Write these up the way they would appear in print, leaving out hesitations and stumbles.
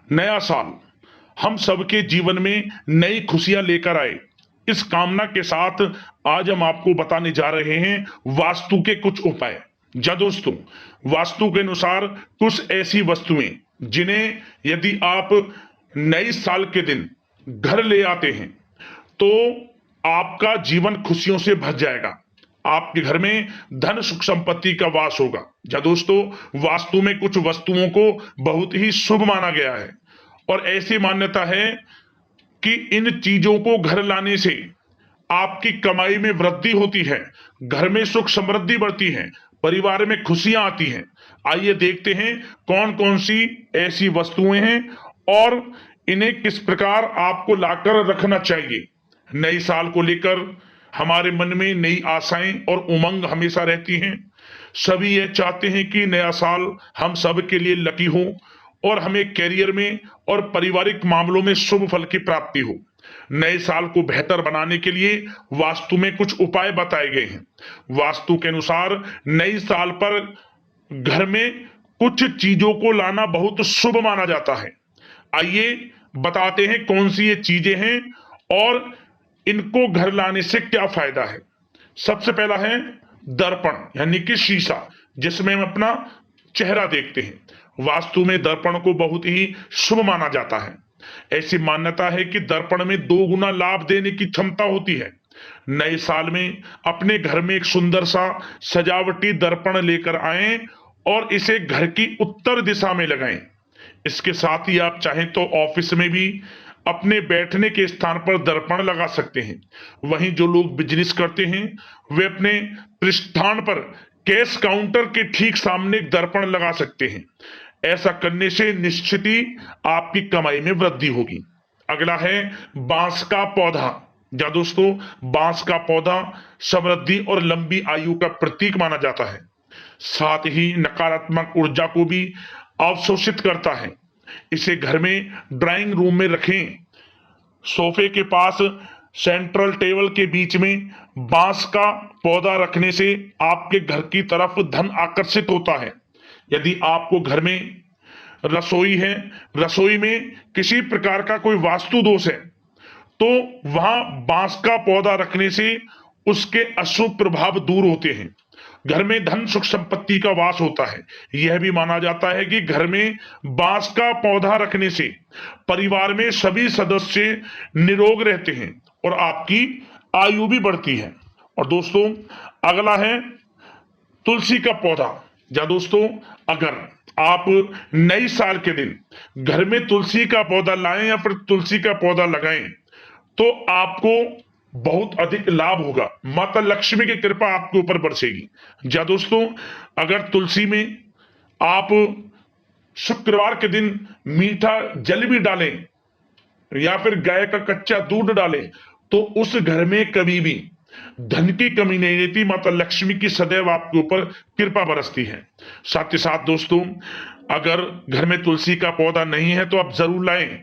नया साल हम सबके जीवन में नई खुशियां लेकर आए, इस कामना के साथ आज हम आपको बताने जा रहे हैं वास्तु के कुछ उपाय। जा दोस्तों, वास्तु के अनुसार कुछ ऐसी वस्तुएं जिन्हें यदि आप नए साल के दिन घर ले आते हैं तो आपका जीवन खुशियों से भर जाएगा। आपके घर में धन सुख संपत्ति का वास होगा। जा दोस्तों, वास्तु में कुछ वस्तुओं को बहुत ही शुभ माना गया है और ऐसी मान्यता है कि इन चीजों को घर लाने से आपकी कमाई में वृद्धि होती है, घर में सुख समृद्धि बढ़ती है, परिवार में खुशियां आती हैं। आइए देखते हैं कौन कौन सी ऐसी वस्तुएं हैं और इन्हें किस प्रकार आपको लाकर रखना चाहिए। नए साल को लेकर हमारे मन में नई आशाएं और उमंग हमेशा रहती हैं। सभी ये चाहते हैं कि नया साल हम सब के लिए लकी हो और हमें कैरियर में और पारिवारिक मामलों में शुभ फल की प्राप्ति हो। नए साल को बेहतर बनाने के लिए वास्तु में कुछ उपाय बताए गए हैं। वास्तु के अनुसार नए साल पर घर में कुछ चीजों को लाना बहुत शुभ माना जाता है। आइए बताते हैं कौन सी ये चीजें हैं और इनको घर लाने से क्या फायदा है। सबसे पहला है दर्पण यानी कि शीशा, जिसमें हम अपना चेहरा देखते हैं। वास्तु में दर्पण को बहुत ही शुभ माना जाता है। ऐसी मान्यता है कि दर्पण में 2 गुना लाभ देने की क्षमता होती है। नए साल में अपने घर में एक सुंदर सा सजावटी दर्पण लेकर आएं और इसे घर की उत्तर दिशा में लगाएं। इसके साथ ही आप चाहें तो ऑफिस में भी अपने बैठने के स्थान पर दर्पण लगा सकते हैं। वहीं जो लोग बिजनेस करते हैं वे अपने प्रतिष्ठान पर कैश काउंटर के ठीक सामने एक दर्पण लगा सकते हैं। ऐसा करने से निश्चित ही आपकी कमाई में वृद्धि होगी। अगला है बांस का पौधा। जा दोस्तों, बांस का पौधा समृद्धि और लंबी आयु का प्रतीक माना जाता है। साथ ही नकारात्मक ऊर्जा को भी अवशोषित करता है। इसे घर में ड्राइंग रूम में रखें। सोफे के पास सेंट्रल टेबल के बीच में बांस का पौधा रखने से आपके घर की तरफ धन आकर्षित होता है। यदि आपको घर में रसोई है, रसोई में किसी प्रकार का कोई वास्तु दोष है तो वहां बांस का पौधा रखने से उसके अशुभ प्रभाव दूर होते हैं। घर में धन सुख संपत्ति का वास होता है। यह भी माना जाता है कि घर में बांस का पौधा रखने से परिवार में सभी सदस्य निरोग रहते हैं और आपकी आयु भी बढ़ती है। और दोस्तों, अगला है तुलसी का पौधा। या दोस्तों, अगर आप नए साल के दिन घर में तुलसी का पौधा लाएं या फिर तुलसी का पौधा लगाएं तो आपको बहुत अधिक लाभ होगा। माता लक्ष्मी की कृपा आपके ऊपर बरसेगी। जा दोस्तों, अगर तुलसी में आप शुक्रवार के दिन मीठा जल भी डालें या फिर गाय का कच्चा दूध डालें तो उस घर में कभी भी धन की कमी नहीं रहती। माता लक्ष्मी की सदैव आपके ऊपर कृपा बरसती है। साथ ही साथ दोस्तों, अगर घर में तुलसी का पौधा नहीं है तो आप जरूर लाएं।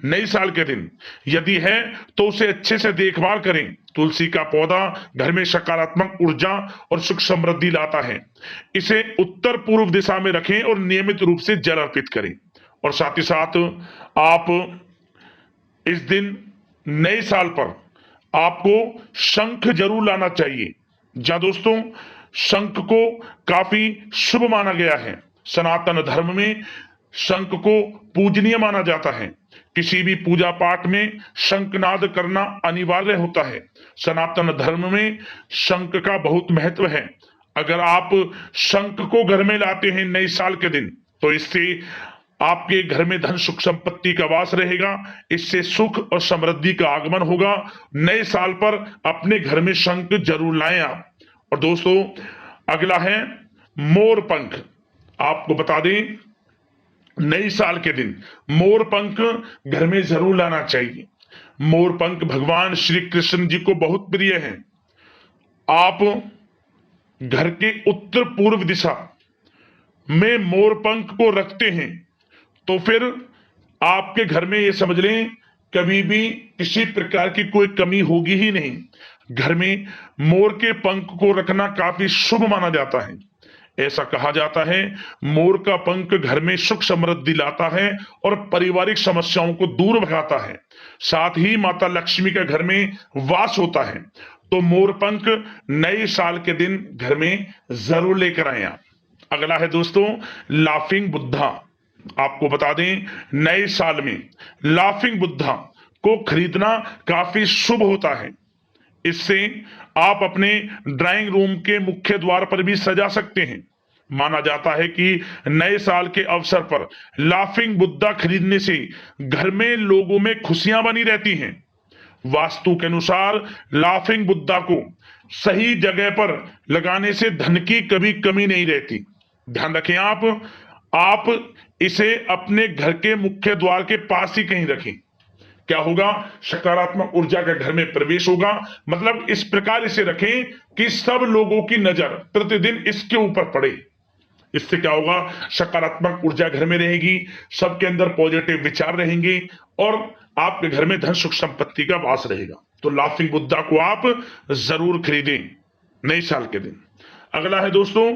नए साल के दिन यदि है तो उसे अच्छे से देखभाल करें। तुलसी का पौधा घर में सकारात्मक ऊर्जा और सुख समृद्धि लाता है। इसे उत्तर पूर्व दिशा में रखें और नियमित रूप से जल अर्पित करें। और साथ ही साथ आप इस दिन नए साल पर आपको शंख जरूर लाना चाहिए। जा दोस्तों, शंख को काफी शुभ माना गया है। सनातन धर्म में शंख को पूजनीय माना जाता है। किसी भी पूजा पाठ में शंखनाद करना अनिवार्य होता है। सनातन धर्म में शंख का बहुत महत्व है। अगर आप शंख को घर में लाते हैं नए साल के दिन तो इससे आपके घर में धन सुख संपत्ति का वास रहेगा। इससे सुख और समृद्धि का आगमन होगा। नए साल पर अपने घर में शंख जरूर लाएं आप। और दोस्तों, अगला है मोर पंख। आपको बता दें, नए साल के दिन मोर पंख घर में जरूर लाना चाहिए। मोर पंख भगवान श्री कृष्ण जी को बहुत प्रिय है। आप घर के उत्तर पूर्व दिशा में मोर पंख को रखते हैं तो फिर आपके घर में ये समझ लें कभी भी किसी प्रकार की कोई कमी होगी ही नहीं। घर में मोर के पंख को रखना काफी शुभ माना जाता है। ऐसा कहा जाता है मोर का पंख घर में सुख समृद्धि लाता है और पारिवारिक समस्याओं को दूर भगाता है। साथ ही माता लक्ष्मी का घर में वास होता है। तो मोर पंख नए साल के दिन घर में जरूर लेकर आए आप। अगला है दोस्तों लाफिंग बुद्धा। आपको बता दें नए साल में लाफिंग बुद्धा को खरीदना काफी शुभ होता है। इससे आप अपने ड्राइंग रूम के मुख्य द्वार पर भी सजा सकते हैं। माना जाता है कि नए साल के अवसर पर लाफिंग बुद्धा खरीदने से घर में लोगों में खुशियां बनी रहती हैं। वास्तु के अनुसार लाफिंग बुद्धा को सही जगह पर लगाने से धन की कभी कमी नहीं रहती। ध्यान रखें आप इसे अपने घर के मुख्य द्वार के पास ही कहीं रखें। क्या होगा? सकारात्मक ऊर्जा का घर में प्रवेश होगा। मतलब इस प्रकार इसे रखें कि सब लोगों की नजर प्रतिदिन इसके ऊपर पड़े। इससे क्या होगा? सकारात्मक ऊर्जा घर में रहेगी, सबके अंदर पॉजिटिव विचार रहेंगे और आपके घर में धन सुख संपत्ति का वास रहेगा। तो लाफिंग बुद्धा को आप जरूर खरीदें नए साल के दिन। अगला है दोस्तों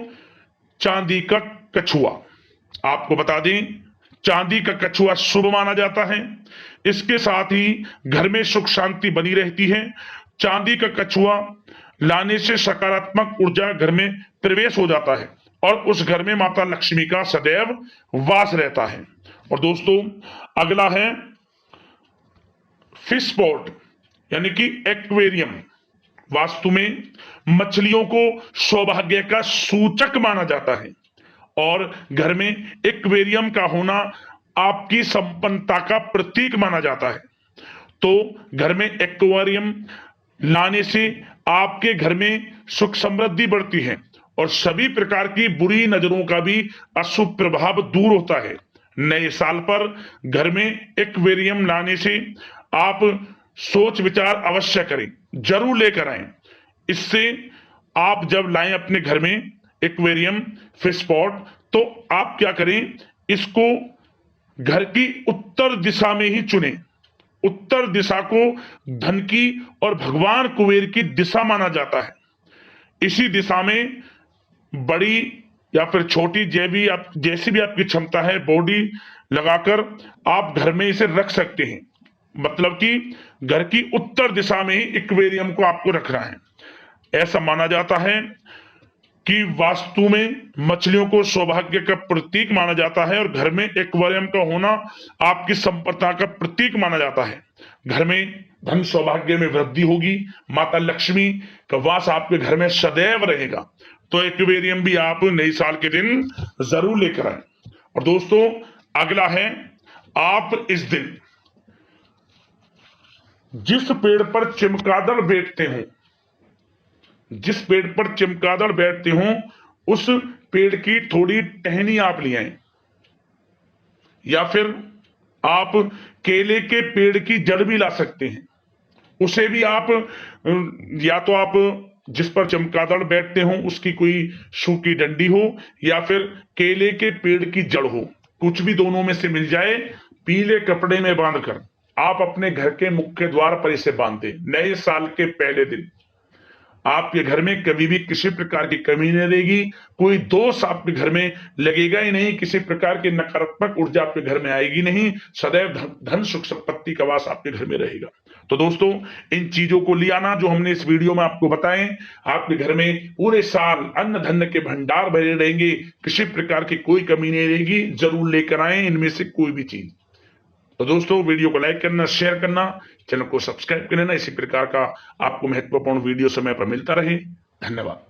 चांदी का कछुआ। आपको बता दें चांदी का कछुआ शुभ माना जाता है। इसके साथ ही घर में सुख शांति बनी रहती है। चांदी का कछुआ लाने से सकारात्मक ऊर्जा घर में प्रवेश हो जाता है और उस घर में माता लक्ष्मी का सदैव वास रहता है। और दोस्तों अगला है फिश पॉट यानी कि एक्वेरियम। वास्तु में मछलियों को सौभाग्य का सूचक माना जाता है और घर में एक्वेरियम का होना आपकी संपन्नता का प्रतीक माना जाता है। तो घर में एक्वेरियम लाने से आपके घर में सुख समृद्धि बढ़ती है और सभी प्रकार की बुरी नजरों का भी अशुभ प्रभाव दूर होता है। नए साल पर घर में एक्वेरियम लाने से आप सोच विचार अवश्य करें, जरूर लेकर आए। इससे आप जब लाएं अपने घर में एक्वेरियम फिश पॉट तो आप क्या करें, इसको घर की उत्तर दिशा में ही चुनें। उत्तर दिशा को धन की और भगवान कुबेर की दिशा माना जाता है। इसी दिशा में बड़ी या फिर छोटी जैसी भी आपकी क्षमता है बॉडी लगाकर आप घर में इसे रख सकते हैं। मतलब कि घर की उत्तर दिशा में ही एक्वेरियम को आपको रखना है। ऐसा माना जाता है कि वास्तु में मछलियों को सौभाग्य का प्रतीक माना जाता है और घर में एक्वेरियम का होना आपकी संपन्नता का प्रतीक माना जाता है। घर में धन सौभाग्य में वृद्धि होगी, माता लक्ष्मी का वास आपके घर में सदैव रहेगा। तो एक्वेरियम भी आप नए साल के दिन जरूर लेकर आए। और दोस्तों अगला है आप इस दिन जिस पेड़ पर चमगादड़ बैठते हो, जिस पेड़ पर चमगादड़ बैठते हो उस पेड़ की थोड़ी टहनी आप ले आए, या फिर आप केले के पेड़ की जड़ भी ला सकते हैं। उसे भी आप या तो आप जिस पर चमगादड़ बैठते हो उसकी कोई सूखी डंडी हो या फिर केले के पेड़ की जड़ हो, कुछ भी दोनों में से मिल जाए, पीले कपड़े में बांधकर आप अपने घर के मुख्य द्वार पर इसे बांध दें। नए साल के पहले दिन आपके घर में कभी भी किसी प्रकार की कमी नहीं रहेगी, कोई दोष आपके घर में लगेगा ही नहीं, किसी प्रकार की नकारात्मक ऊर्जा आपके घर में आएगी नहीं, सदैव धन सुख संपत्ति का वास आपके घर में रहेगा। तो दोस्तों इन चीजों को ले आना जो हमने इस वीडियो में आपको बताएं, आपके घर में पूरे साल अन्न धन के भंडार भरे रहेंगे, किसी प्रकार की कोई कमी नहीं रहेगी। जरूर लेकर आए इनमें से कोई भी चीज। तो दोस्तों वीडियो को लाइक करना, शेयर करना, चैनल को सब्सक्राइब कर लेना। इसी प्रकार का आपको महत्वपूर्ण वीडियो समय पर मिलता रहे। धन्यवाद।